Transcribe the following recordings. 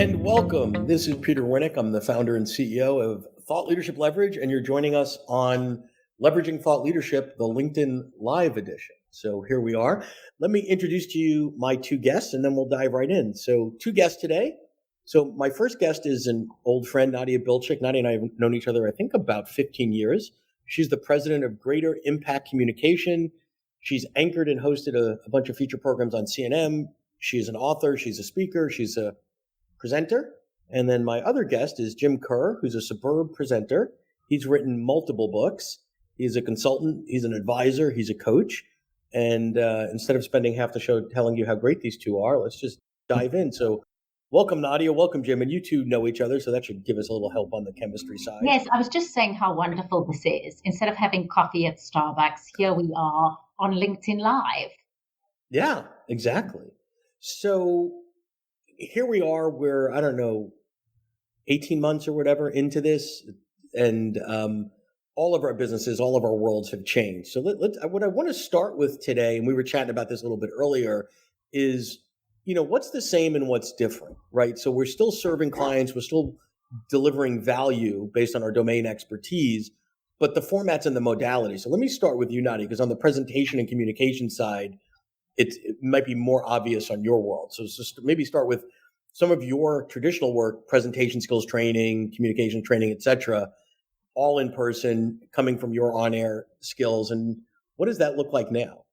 And welcome. This is Peter Winnick. I'm the founder and CEO of Thought Leadership Leverage, and you're joining us on Leveraging Thought Leadership, the LinkedIn Live edition. So here we are. Let me introduce to you my two guests, and then we'll dive right in. So two guests today. So my first guest is an old friend, Nadia Bilchik. Nadia and I have known each other, I think, about 15 years. She's the president of Greater Impact Communication. She's anchored and hosted a bunch of feature programs on CNN. She's an author. She's a speaker. She's a presenter. And then my other guest is Jim Kerr, who's a superb presenter. He's written multiple books. He's a consultant. He's an advisor. He's a coach. And instead of spending half the show telling you how great these two are, let's just dive in. So welcome, Nadia. Welcome, Jim. And you two know each other, so that should give us a little help on the chemistry side. Yes, I was just saying how wonderful this is. Instead of having coffee at Starbucks, here we are on LinkedIn Live. Yeah, exactly. So here we are, we're, 18 months or whatever into this, and all of our businesses, all of our worlds have changed. So what I want to start with today, and we were chatting about this a little bit earlier, is, what's the same and what's different, right? So we're still serving clients, we're still delivering value based on our domain expertise, but the formats and the modality. So let me start with you, Nadia, because on the presentation and communication side, it might be more obvious on your world. So maybe start with some of your traditional work, presentation skills training, communication training, et cetera, all in person, coming from your on-air skills. And what does that look like now?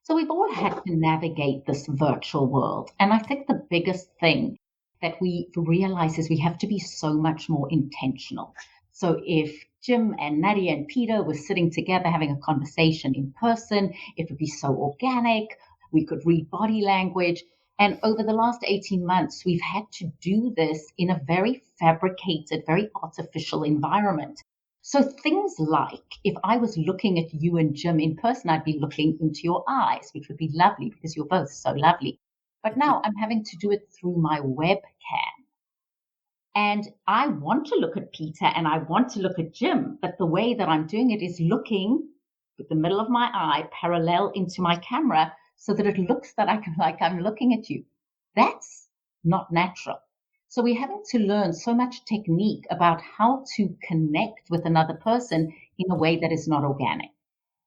So we've all had to navigate this virtual world. And I think the biggest thing that we realize is we have to be so much more intentional. So if Jim and Nadia and Peter were sitting together having a conversation in person, it would be so organic. We could read body language. And over the last 18 months, we've had to do this in a very fabricated, very artificial environment. So things like if I was looking at you and Jim in person, I'd be looking into your eyes, which would be lovely because you're both so lovely. But now I'm having to do it through my webcam. And I want to look at Peter and I want to look at Jim, but the way that I'm doing it is looking with the middle of my eye parallel into my camera so that it looks that I'm looking at you. That's not natural. So we're having to learn so much technique about how to connect with another person in a way that is not organic.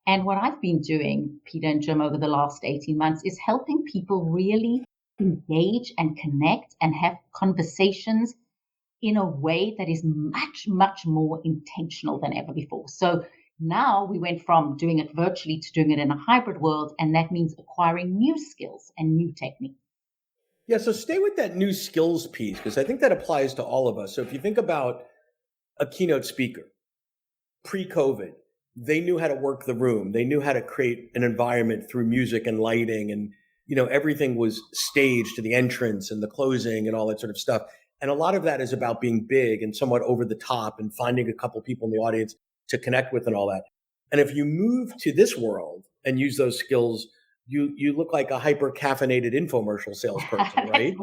And what I've been doing, Peter and Jim, over the last 18 months is helping people really engage and connect and have conversations in a way that is much, much more intentional than ever before. So now we went from doing it virtually to doing it in a hybrid world, and that means acquiring new skills and new techniques. Yeah, so stay with that new skills piece, because I think that applies to all of us. So if you think about a keynote speaker, pre-COVID, they knew how to work the room. They knew how to create an environment through music and lighting, and everything was staged to the entrance and the closing and all that sort of stuff. And a lot of that is about being big and somewhat over the top and finding a couple people in the audience to connect with and all that. And if you move to this world and use those skills, you look like a hyper caffeinated infomercial salesperson, right?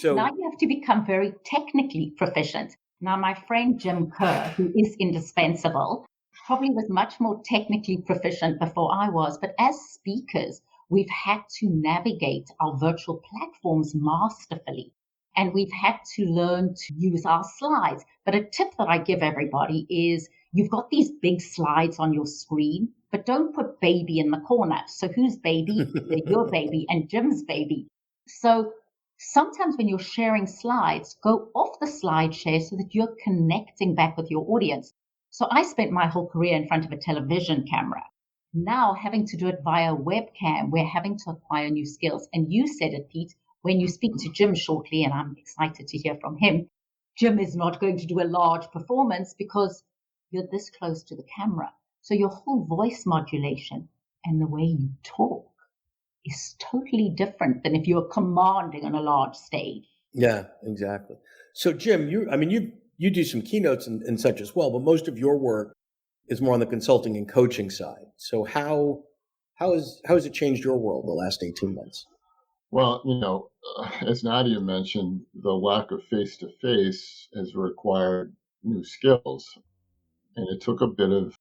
So now you have to become very technically proficient. Now, my friend Jim Kerr, who is indispensable, probably was much more technically proficient before I was. But as speakers, we've had to navigate our virtual platforms masterfully. And we've had to learn to use our slides. But a tip that I give everybody is you've got these big slides on your screen, but don't put baby in the corner. So whose baby? Your baby and Jim's baby. So sometimes when you're sharing slides, go off the slide share so that you're connecting back with your audience. So I spent my whole career in front of a television camera. Now having to do it via webcam, we're having to acquire new skills. And you said it, Pete, when you speak to Jim shortly, and I'm excited to hear from him, Jim is not going to do a large performance because you're this close to the camera. So your whole voice modulation and the way you talk is totally different than if you're commanding on a large stage. Yeah, exactly. So Jim, you do some keynotes and such as well, but most of your work is more on the consulting and coaching side. So how has it changed your world the last 18 months? Well, as Nadia mentioned, the lack of face-to-face has required new skills. And it took a bit of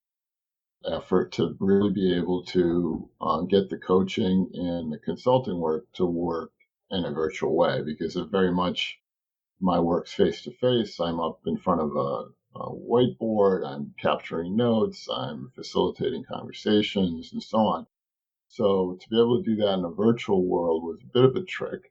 effort to really be able to get the coaching and the consulting work to work in a virtual way, because it very much my work's face to face, I'm up in front of a whiteboard, I'm capturing notes, I'm facilitating conversations, and so on. So to be able to do that in a virtual world was a bit of a trick.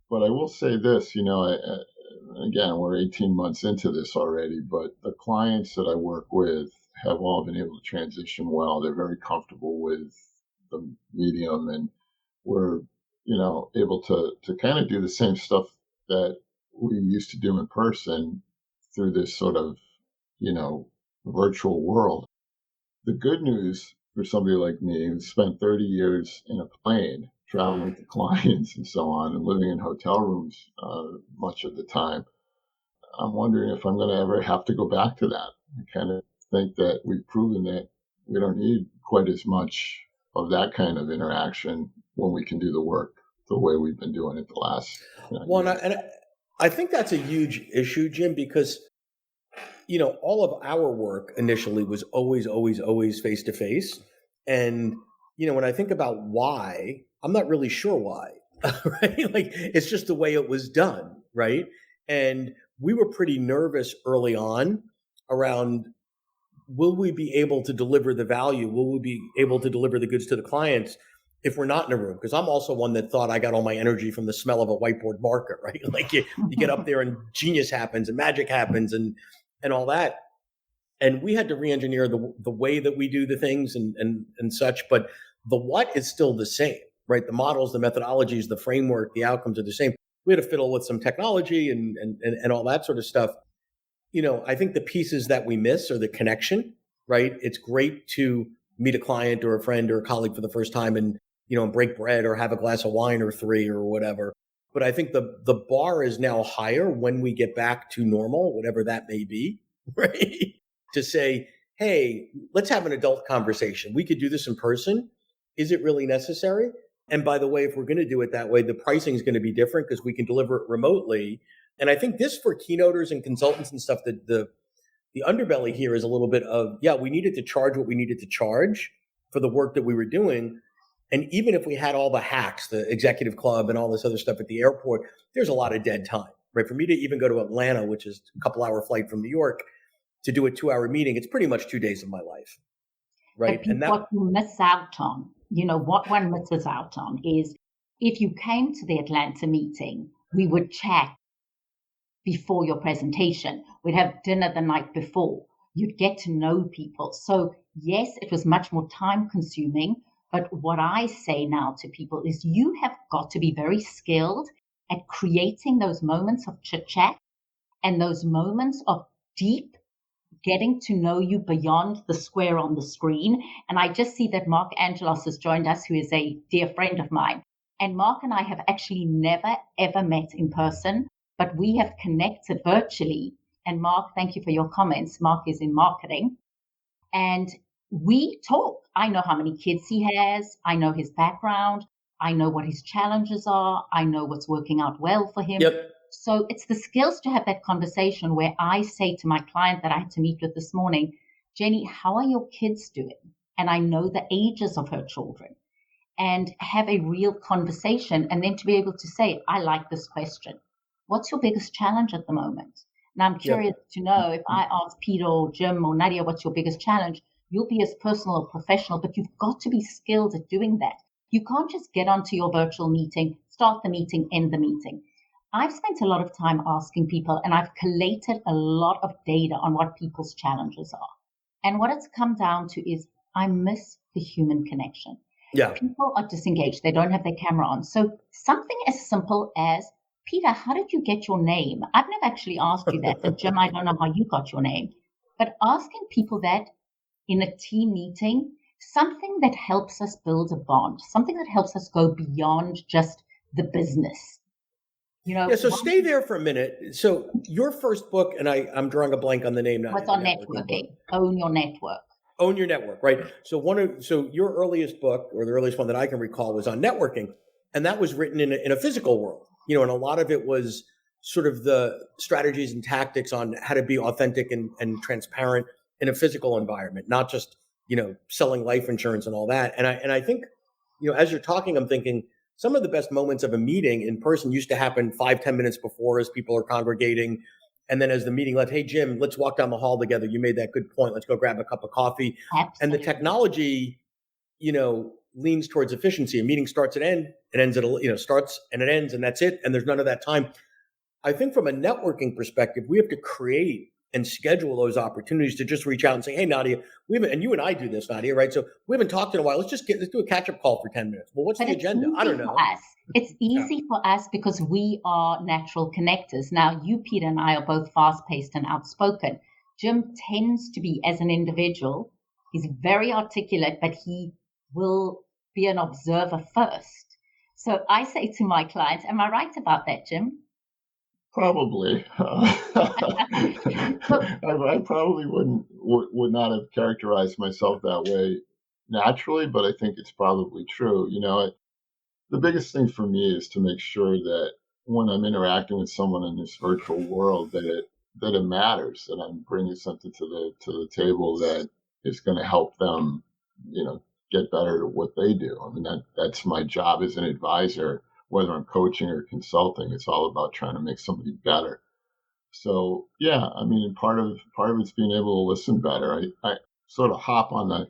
But I will say this, again, we're 18 months into this already, but the clients that I work with have all been able to transition well. They're very comfortable with the medium, and we're, able to kind of do the same stuff that we used to do in person through this sort of, you know, virtual world. The good news for somebody like me who spent 30 years in a plane traveling to clients and so on and living in hotel rooms much of the time, I'm wondering if I'm going to ever have to go back to that. I kind of think that we've proven that we don't need quite as much of that kind of interaction when we can do the work the way we've been doing it the last Well, years. and I think that's a huge issue, Jim, because all of our work initially was always face to face. And, when I think about why, I'm not really sure why, right? Like, it's just the way it was done, right? And we were pretty nervous early on around, will we be able to deliver the value? Will we be able to deliver the goods to the clients if we're not in a room? Because I'm also one that thought I got all my energy from the smell of a whiteboard marker, right? Like you get up there and genius happens and magic happens and all that. And we had to re-engineer the way that we do the things and such, but the what is still the same, right? The models, the methodologies, the framework, the outcomes are the same. We had to fiddle with some technology and all that sort of stuff. I think the pieces that we miss are the connection, right? It's great to meet a client or a friend or a colleague for the first time and, and break bread or have a glass of wine or three or whatever. But I think the bar is now higher when we get back to normal, whatever that may be, right? To say, hey, let's have an adult conversation. We could do this in person. Is it really necessary? And by the way, if we're going to do it that way, the pricing is going to be different because we can deliver it remotely. And I think this for keynoters and consultants and stuff, that the underbelly here is a little bit of, we needed to charge what we needed to charge for the work that we were doing. And even if we had all the hacks, the executive club and all this other stuff at the airport, there's a lot of dead time, right? For me to even go to Atlanta, which is a couple hour flight from New York, to do a 2-hour meeting, it's pretty much 2 days of my life, right? But what you miss out on, what one misses out on is if you came to the Atlanta meeting, we would chat before your presentation. We'd have dinner the night before. You'd get to know people. So yes, it was much more time consuming. But what I say now to people is you have got to be very skilled at creating those moments of chit chat and those moments of deep getting to know you beyond the square on the screen. And I just see that Mark Angelos has joined us, who is a dear friend of mine. And Mark and I have actually never, ever met in person, but we have connected virtually. And Mark, thank you for your comments. Mark is in marketing. And we talk. I know how many kids he has. I know his background. I know what his challenges are. I know what's working out well for him. Yep. So it's the skills to have that conversation where I say to my client that I had to meet with this morning, Jenny, how are your kids doing? And I know the ages of her children, and have a real conversation. And then to be able to say, I like this question. What's your biggest challenge at the moment? Now, I'm curious to know, if I ask Peter or Jim or Nadia, what's your biggest challenge? You'll be as personal or professional, but you've got to be skilled at doing that. You can't just get onto your virtual meeting, start the meeting, end the meeting. I've spent a lot of time asking people, and I've collated a lot of data on what people's challenges are. And what it's come down to is I miss the human connection. Yeah. People are disengaged. They don't have their camera on. So something as simple as, Peter, how did you get your name? I've never actually asked you that. And Jim, I don't know how you got your name. But asking people that in a team meeting, something that helps us build a bond, something that helps us go beyond just the business. So stay there for a minute. So your first book, and I'm drawing a blank on the name now. What's on networking? Own your network. Own your network, right? So your earliest book, or the earliest one that I can recall, was on networking, and that was written in a physical world. And a lot of it was sort of the strategies and tactics on how to be authentic and transparent in a physical environment, not just selling life insurance and all that. And I think as you're talking, I'm thinking some of the best moments of a meeting in person used to happen 5-10 minutes before as people are congregating. And then as the meeting left, hey, Jim, let's walk down the hall together. You made that good point. Let's go grab a cup of coffee. Absolutely. And the technology, leans towards efficiency. A meeting starts and ends at, starts and it ends and that's it. And there's none of that time. I think from a networking perspective, we have to create and schedule those opportunities to just reach out and say, hey, Nadia, and you and I do this, Nadia, right? So we haven't talked in a while. Let's do a catch-up call for 10 minutes. Well, what's the agenda? I don't know. It's easy for us because we are natural connectors. Now, you, Peter, and I are both fast-paced and outspoken. Jim tends to be, as an individual, he's very articulate, but he will be an observer first. So I say to my clients, am I right about that, Jim? Probably. I probably would not have characterized myself that way naturally, but I think it's probably true. The biggest thing for me is to make sure that when I'm interacting with someone in this virtual world, that it matters, that I'm bringing something to the table that is going to help them, get better at what they do. I mean, that's my job as an advisor. Whether I'm coaching or consulting, it's all about trying to make somebody better. So yeah, I mean, part of it's being able to listen better. I sort of hop on the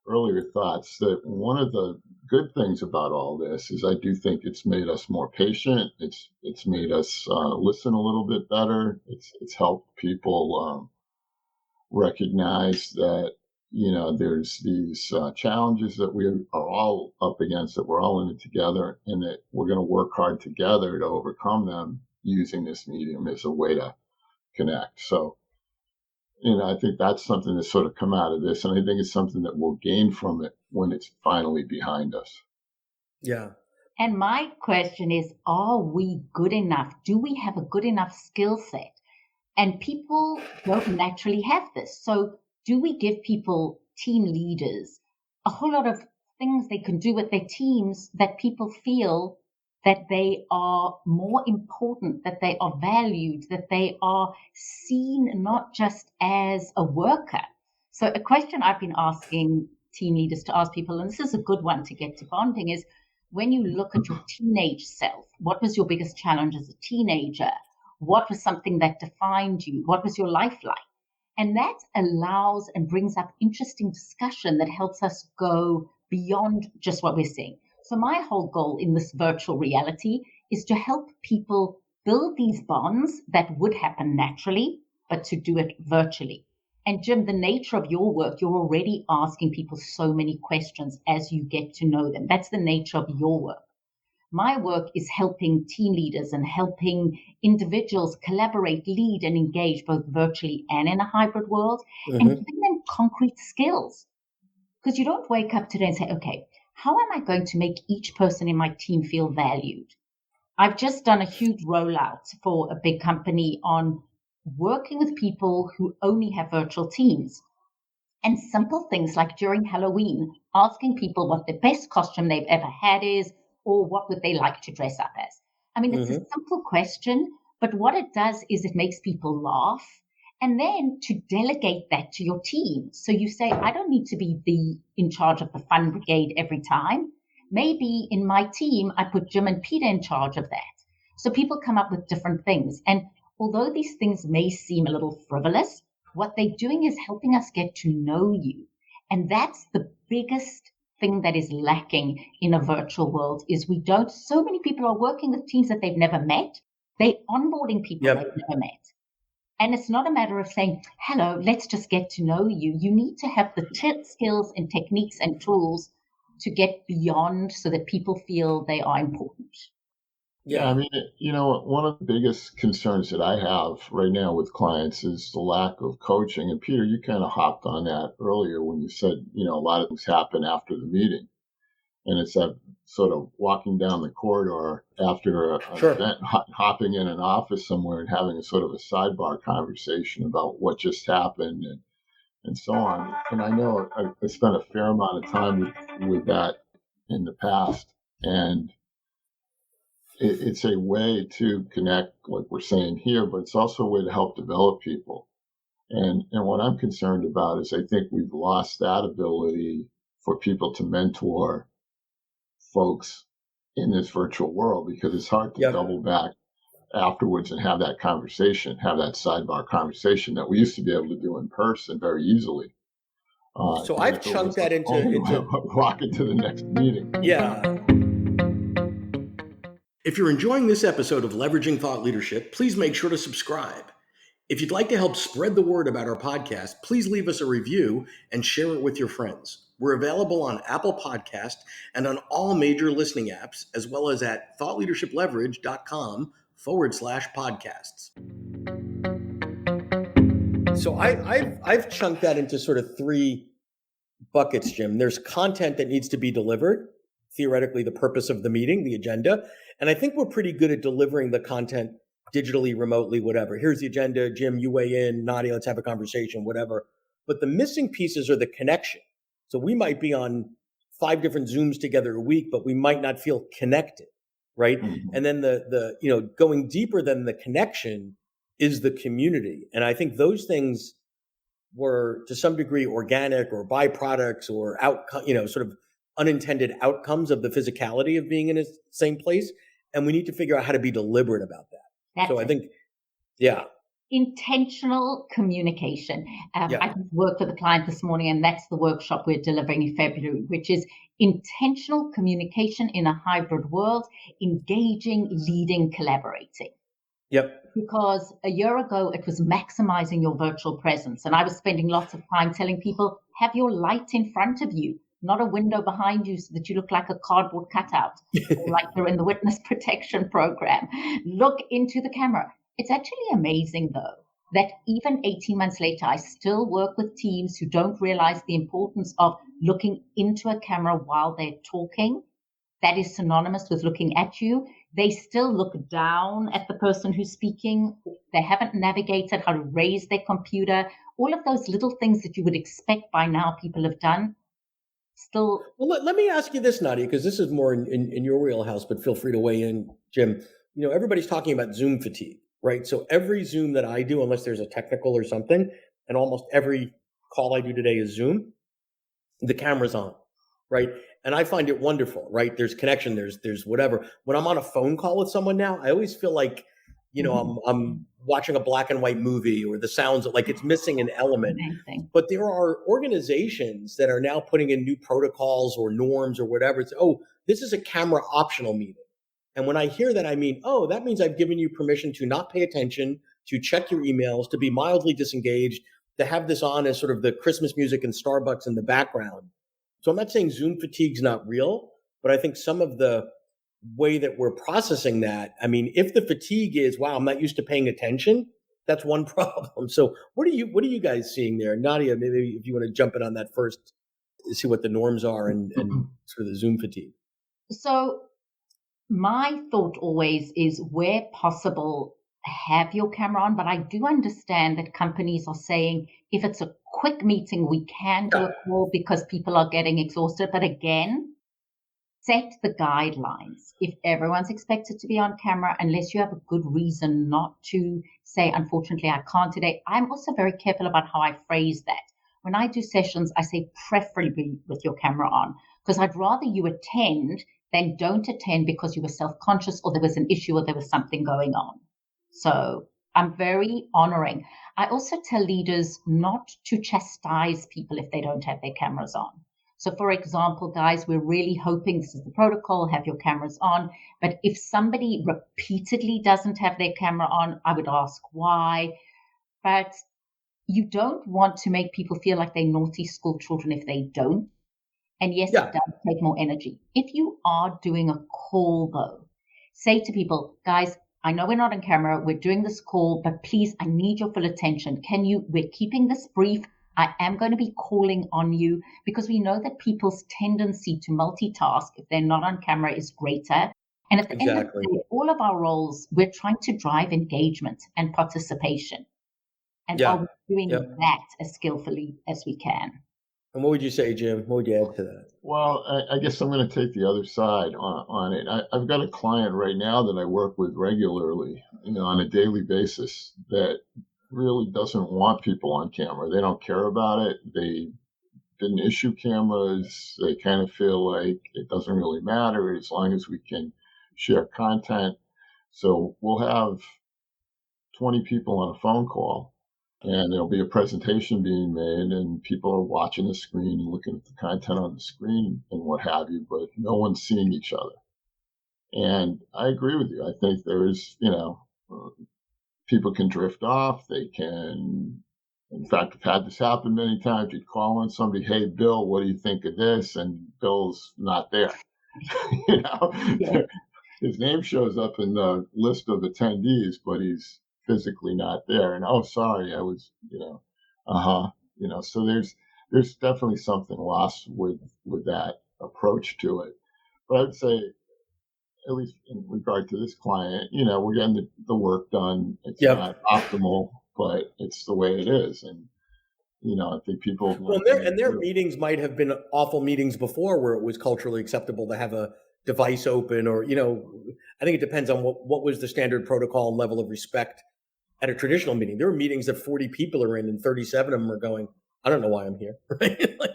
earlier thoughts that one of the good things about all this is I do think it's made us more patient. It's made us listen a little bit better. It's helped people recognize that there's these challenges that we are all up against, that we're all in it together, and that we're going to work hard together to overcome them using this medium as a way to connect. So, I think that's something that's sort of come out of this, and I think it's something that we'll gain from it when it's finally behind us. Yeah. And my question is, are we good enough? Do we have a good enough skill set? And people don't naturally have this. So do we give people, team leaders, a whole lot of things they can do with their teams that people feel that they are more important, that they are valued, that they are seen not just as a worker? So a question I've been asking team leaders to ask people, and this is a good one to get to bonding, is when you look at your teenage self, what was your biggest challenge as a teenager? What was something that defined you? What was your life like? And that allows and brings up interesting discussion that helps us go beyond just what we're seeing. So my whole goal in this virtual reality is to help people build these bonds that would happen naturally, but to do it virtually. And Jim, the nature of your work, you're already asking people so many questions as you get to know them. That's the nature of your work. My work is helping team leaders and helping individuals collaborate, lead, and engage both virtually and in a hybrid world, and giving them concrete skills. Because you don't wake up today and say, okay, how am I going to make each person in my team feel valued? I've just done a huge rollout for a big company on working with people who only have virtual teams. And simple things like during Halloween, asking people what the best costume they've ever had is, or what would they like to dress up as? I mean, it's a simple question, but what it does is it makes people laugh. And then to delegate that to your team. So you say, I don't need to be in charge of the fun brigade every time. Maybe in my team, I put Jim and Peter in charge of that. So people come up with different things. And although these things may seem a little frivolous, what they're doing is helping us get to know you. And that's the biggest thing that is lacking in a virtual world is so many people are working with teams that they've never met. They're onboarding people they've never met. And it's not a matter of saying, hello, let's just get to know you. You need to have the skills and techniques and tools to get beyond so that people feel they are important. Yeah, I mean, one of the biggest concerns that I have right now with clients is the lack of coaching. And Peter, you kind of hopped on that earlier when you said, a lot of things happen after the meeting. And it's that sort of walking down the corridor after an event, hopping in an office somewhere and having a sort of a sidebar conversation about what just happened and so on. And I know I spent a fair amount of time with that in the past. And it's a way to connect, like we're saying here, but it's also a way to help develop people. And what I'm concerned about is I think we've lost that ability for people to mentor folks in this virtual world, because it's hard to Yep. double back afterwards and have that conversation, have that sidebar conversation that we used to be able to do in person very easily. So And I've if it was chunked a that into phone, rock it to the next meeting. yeah. If you're enjoying this episode of Leveraging Thought Leadership, please make sure to subscribe. If you'd like to help spread the word about our podcast, please leave us a review and share it with your friends. We're available on Apple Podcast and on all major listening apps, as well as at thoughtleadershipleverage.com/podcasts. So I've chunked that into sort of three buckets, Jim. There's content that needs to be delivered, theoretically the purpose of the meeting, the agenda. And I think we're pretty good at delivering the content digitally, remotely, whatever. Here's the agenda. Jim, you weigh in. Nadia, let's have a conversation, whatever. But the missing pieces are the connection. So we might be on 5 different Zooms together a week, but we might not feel connected, right? Mhm. And then the going deeper than the connection is the community. And I think those things were to some degree organic or byproducts or outcome, sort of unintended outcomes of the physicality of being in a same place. And we need to figure out how to be deliberate about that. That's So I it. think, yeah, Intentional communication. Yeah. I just worked with a client this morning, and that's the workshop we're delivering in February, which is intentional communication in a hybrid world, engaging, leading, collaborating. yep, Because a year ago, it was maximizing your virtual presence. And I was spending lots of time telling people, have your light in front of you, not a window behind you so that you look like a cardboard cutout, or like you're in the witness protection program. Look into the camera. It's actually amazing, though, that even 18 months later, I still work with teams who don't realize the importance of looking into a camera while they're talking. That is synonymous with looking at you. They still look down at the person who's speaking. They haven't navigated how to raise their computer. All of those little things that you would expect by now people have done. Still, Well, let me ask you this, Nadia, because this is more in your wheelhouse, but feel free to weigh in, Jim. Everybody's talking about Zoom fatigue, right? So every Zoom that I do, unless there's a technical or something, and almost every call I do today is Zoom, the camera's on, right? And I find it wonderful, right? There's connection, there's whatever. When I'm on a phone call with someone now, I always feel like, I'm watching a black and white movie, or the sounds like it's missing an element. amazing. But there are organizations that are now putting in new protocols or norms or whatever. It's, this is a camera optional meeting. And when I hear that, I mean, that means I've given you permission to not pay attention, to check your emails, to be mildly disengaged, to have this on as sort of the Christmas music and Starbucks in the background. So I'm not saying Zoom fatigue's not real, but I think some of the way that we're processing that, I mean, if the fatigue is, wow, I'm not used to paying attention, that's one problem. So what are you guys seeing there? Nadia, maybe if you want to jump in on that first, see what the norms are and sort of the Zoom fatigue. So my thought always is, where possible, have your camera on. But I do understand that companies are saying, if it's a quick meeting, we can do a call because people are getting exhausted. But again, set the guidelines. If everyone's expected to be on camera, unless you have a good reason not to, say, unfortunately, I can't today. I'm also very careful about how I phrase that. When I do sessions, I say preferably with your camera on, because I'd rather you attend than don't attend because you were self-conscious or there was an issue or there was something going on. So I'm very honoring. I also tell leaders not to chastise people if they don't have their cameras on. So, for example, guys, we're really hoping, this is the protocol, have your cameras on. But if somebody repeatedly doesn't have their camera on, I would ask why. But you don't want to make people feel like they're naughty school children if they don't. And yes, Yeah. It does take more energy. If you are doing a call, though, say to people, guys, I know we're not on camera, we're doing this call, but please, I need your full attention. We're keeping this brief. I am going to be calling on you, because we know that people's tendency to multitask if they're not on camera is greater. And at the end of the day, all of our roles, we're trying to drive engagement and participation. And are we doing that as skillfully as we can? And what would you say, Jim? What would you add to that? Well, I guess I'm going to take the other side on it. I've got a client right now that I work with regularly, on a daily basis, that really doesn't want people on camera. They don't care about it. They didn't issue cameras. They kind of feel like it doesn't really matter as long as we can share content. So we'll have 20 people on a phone call, and there'll be a presentation being made, and people are watching the screen and looking at the content on the screen and what have you, but no one's seeing each other. And I agree with you. I think there is, people can drift off. They can, in fact, I've had this happen many times. You'd call on somebody, "Hey, Bill, what do you think of this?" And Bill's not there. Yeah. His name shows up in the list of attendees, but he's physically not there. And oh, sorry, I was, So there's definitely something lost with that approach to it. But I'd say, at least in regard to this client, we're getting the work done. It's Yep. not optimal, but it's the way it is. And, I think people. Well, their meetings might have been awful meetings before where it was culturally acceptable to have a device open, or, I think it depends on what was the standard protocol and level of respect at a traditional meeting. There are meetings that 40 people are in and 37 of them are going, "I don't know why I'm here."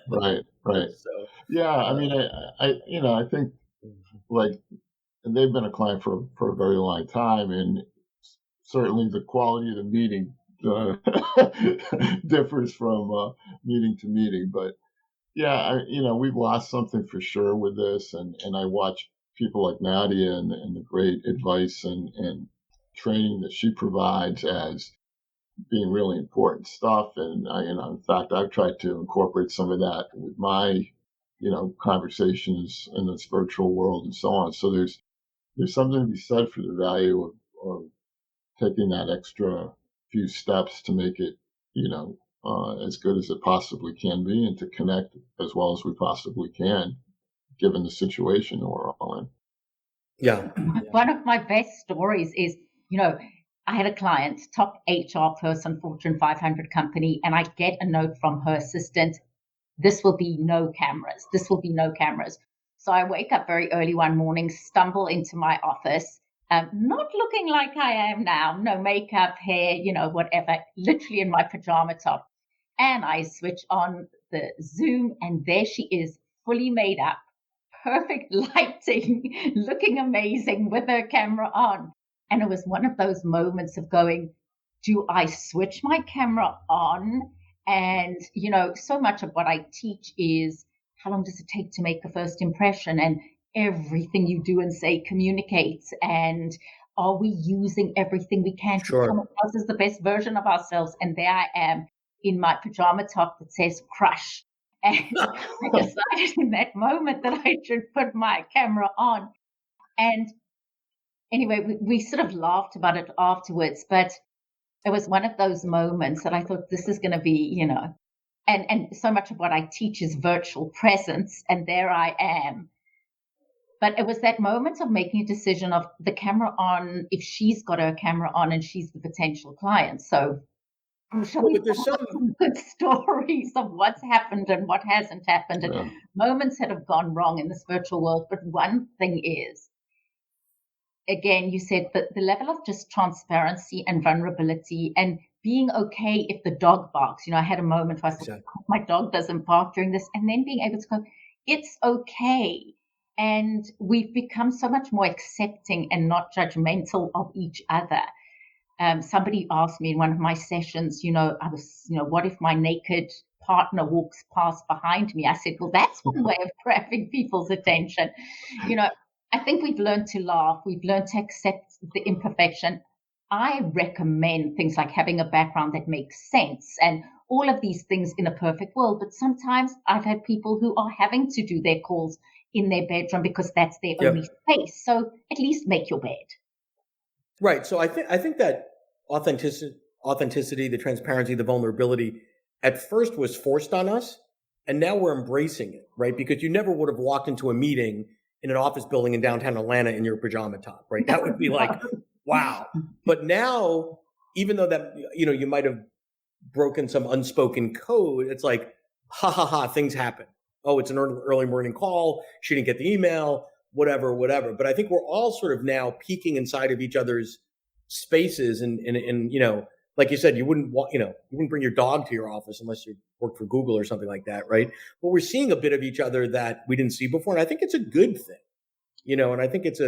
Right. So, yeah. I mean, I think, like, and they've been a client for a very long time, and certainly the quality of the meeting differs from meeting to meeting. But yeah, we've lost something for sure with this, and I watch people like Nadia and the great advice and training that she provides as being really important stuff. And in fact, I've tried to incorporate some of that with my, conversations in this virtual world and so on. So there's something to be said for the value of taking that extra few steps to make it, as good as it possibly can be, and to connect as well as we possibly can, given the situation that we're all in. yeah. One of my best stories is, I had a client, top HR person, Fortune 500 company, and I get a note from her assistant, "This will be no cameras. This will be no cameras." So I wake up very early one morning, stumble into my office, not looking like I am now, no makeup, hair, whatever, literally in my pajama top. And I switch on the Zoom, and there she is, fully made up, perfect lighting, looking amazing with her camera on. And it was one of those moments of going, do I switch my camera on? And, so much of what I teach is, how long does it take to make a first impression? And everything you do and say communicates. And are we using everything we can to come across as the best version of ourselves? And there I am in my pajama top that says crush. And I decided in that moment that I should put my camera on. And anyway, we sort of laughed about it afterwards, but it was one of those moments that I thought, this is going to be, and so much of what I teach is virtual presence, and there I am. But it was that moment of making a decision of the camera on, if she's got her camera on and she's the potential client. So But there's some good stories of what's happened and what hasn't happened, and moments that have gone wrong in this virtual world. But one thing is, again, you said that the level of just transparency and vulnerability and being okay if the dog barks. I had a moment where I thought, my dog doesn't bark during this, and then being able to go, it's okay. And we've become so much more accepting and not judgmental of each other. Somebody asked me in one of my sessions, I was, what if my naked partner walks past behind me? I said, well, that's one way of grabbing people's attention. I think we've learned to laugh. We've learned to accept the imperfection. I recommend things like having a background that makes sense and all of these things in a perfect world. But sometimes I've had people who are having to do their calls in their bedroom because that's their only space. So at least make your bed. Right. So I think that authenticity, the transparency, the vulnerability at first was forced on us, and now we're embracing it, right? Because you never would have walked into a meeting in an office building in downtown Atlanta in your pajama top, right? That would be like, wow. But now, even though that, you might have broken some unspoken code, it's like, ha ha ha, things happen. Oh, it's an early morning call. She didn't get the email, whatever. But I think we're all sort of now peeking inside of each other's spaces and like you said, you wouldn't want, you wouldn't bring your dog to your office unless you worked for Google or something like that, right? But we're seeing a bit of each other that we didn't see before, and I think it's a good thing, and I think it's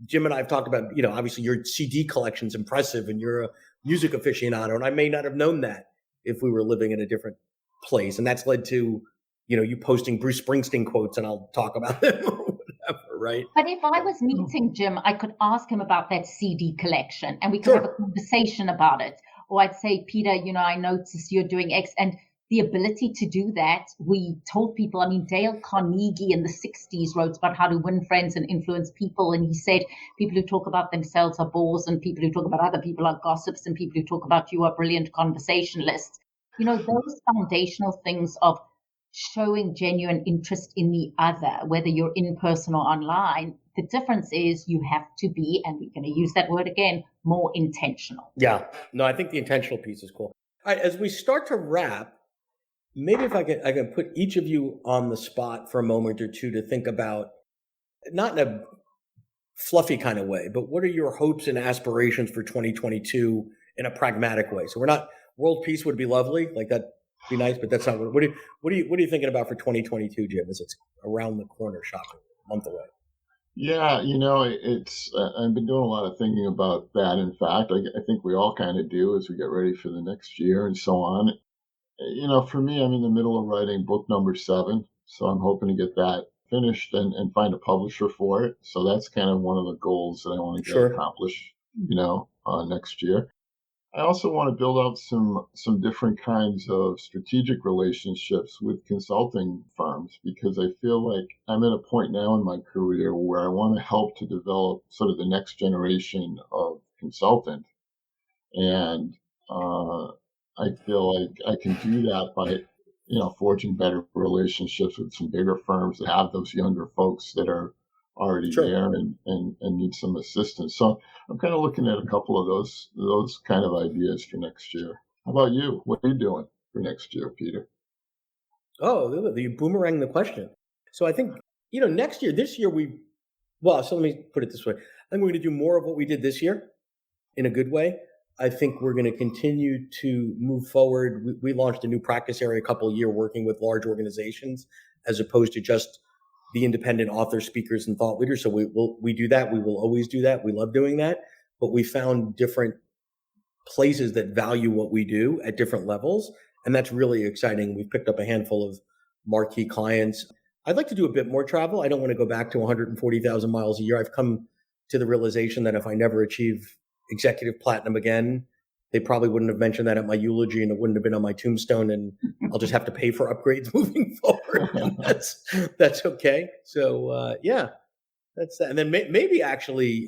Jim and I have talked about, obviously your CD collection's impressive and you're a music aficionado, and I may not have known that if we were living in a different place, and that's led to, you posting Bruce Springsteen quotes, and I'll talk about them or whatever, right? But if I was meeting Jim, I could ask him about that CD collection and we could have a conversation about it. Or I'd say, Peter, I noticed you're doing X. And the ability to do that, we told people, Dale Carnegie in the 60s wrote about how to win friends and influence people. And he said, people who talk about themselves are bores, and people who talk about other people are gossips, and people who talk about you are brilliant conversationalists. Those foundational things of showing genuine interest in the other, whether you're in person or online. The difference is you have to be, and we're going to use that word again, more intentional. Yeah. No, I think the intentional piece is cool. All right, as we start to wrap, maybe if I can put each of you on the spot for a moment or two to think about, not in a fluffy kind of way, but what are your hopes and aspirations for 2022 in a pragmatic way? So we're not, world peace would be lovely, like that be nice, but that's not what are you thinking about for 2022, Jim, as it's around the corner, shopping, a month away? Yeah, it's I've been doing a lot of thinking about that. In fact, I think we all kind of do as we get ready for the next year and so on. For me, I'm in the middle of writing book number 7, so I'm hoping to get that finished and find a publisher for it. So that's kind of one of the goals that I want to get accomplished, next year. I also want to build out some different kinds of strategic relationships with consulting firms, because I feel like I'm at a point now in my career where I want to help to develop sort of the next generation of consultant. And I feel like I can do that by, forging better relationships with some bigger firms that have those younger folks that are already there and need some assistance. So I'm kind of looking at a couple of those kind of ideas for next year. How about you? What are you doing for next year, Peter? Oh, you boomerang the question. So I think, next year, this year so let me put it this way. I think we're going to do more of what we did this year in a good way. I think we're going to continue to move forward. We launched a new practice area a couple of years working with large organizations as opposed to just the independent authors, speakers, and thought leaders. So we do that. We will always do that. We love doing that. But we found different places that value what we do at different levels. And that's really exciting. We've picked up a handful of marquee clients. I'd like to do a bit more travel. I don't want to go back to 140,000 miles a year. I've come to the realization that if I never achieve executive platinum again, they probably wouldn't have mentioned that at my eulogy, and it wouldn't have been on my tombstone, and I'll just have to pay for upgrades moving forward. And that's okay. So that's that. And then maybe actually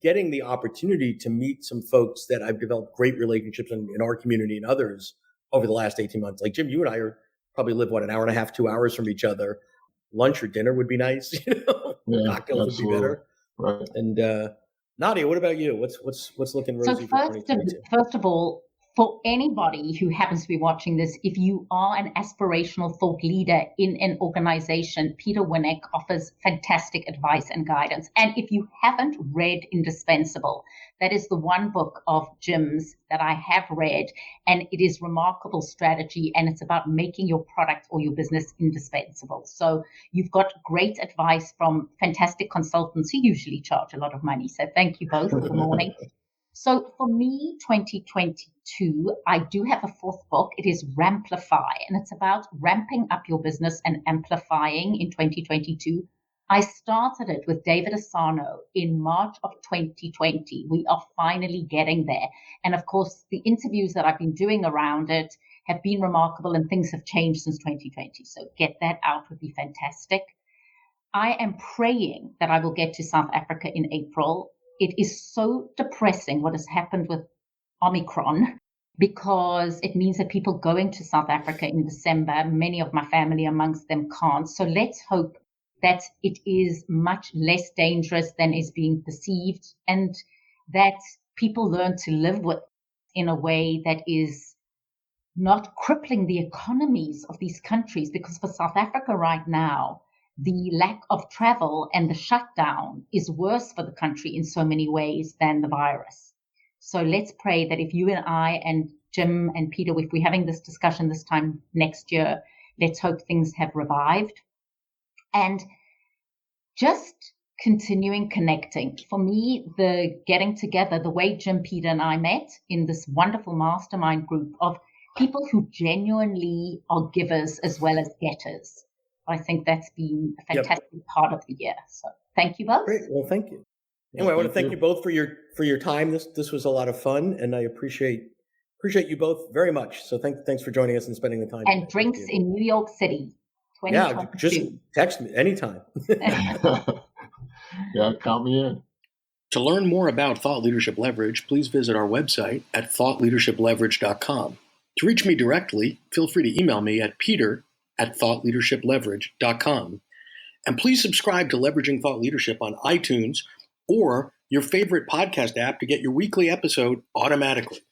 getting the opportunity to meet some folks that I've developed great relationships in our community and others over the last 18 months. Like Jim, you and I probably live, an hour and a half, 2 hours from each other. Lunch or dinner would be nice. Cocktails would be better. Right. And Nadia, what about you? What's looking rosy for 2022? First of all, for anybody who happens to be watching this, if you are an aspirational thought leader in an organization, Peter Winnick offers fantastic advice and guidance. And if you haven't read Indispensable, that is the one book of Jim's that I have read, and it is remarkable strategy, and it's about making your product or your business indispensable. So you've got great advice from fantastic consultants who usually charge a lot of money. So thank you both. Good morning. So for me, 2022, I do have a 4th book. It is Ramplify, and it's about ramping up your business and amplifying in 2022. I started it with David Asano in March of 2020. We are finally getting there. And of course, the interviews that I've been doing around it have been remarkable, and things have changed since 2020. So get that out would be fantastic. I am praying that I will get to South Africa in April. It is so depressing what has happened with Omicron, because it means that people going to South Africa in December, many of my family amongst them can't. So let's hope that it is much less dangerous than is being perceived, and that people learn to live with in a way that is not crippling the economies of these countries. Because for South Africa right now, the lack of travel and the shutdown is worse for the country in so many ways than the virus. So let's pray that if you and I and Jim and Peter, if we're having this discussion this time next year, let's hope things have revived. And just continuing connecting. For me, the getting together, the way Jim, Peter, and I met in this wonderful mastermind group of people who genuinely are givers as well as getters. I think that's been a fantastic part of the year. So thank you both. Great. Well, thank you. Anyway, I want to thank you both for your time. This was a lot of fun, and I appreciate you both very much. So thanks for joining us and spending the time. And drinks in New York City. Yeah, just text me anytime. Yeah, count me in. To learn more about Thought Leadership Leverage, please visit our website at thoughtleadershipleverage.com. To reach me directly, feel free to email me at peter@thoughtleadershipleverage.com. And please subscribe to Leveraging Thought Leadership on iTunes or your favorite podcast app to get your weekly episode automatically.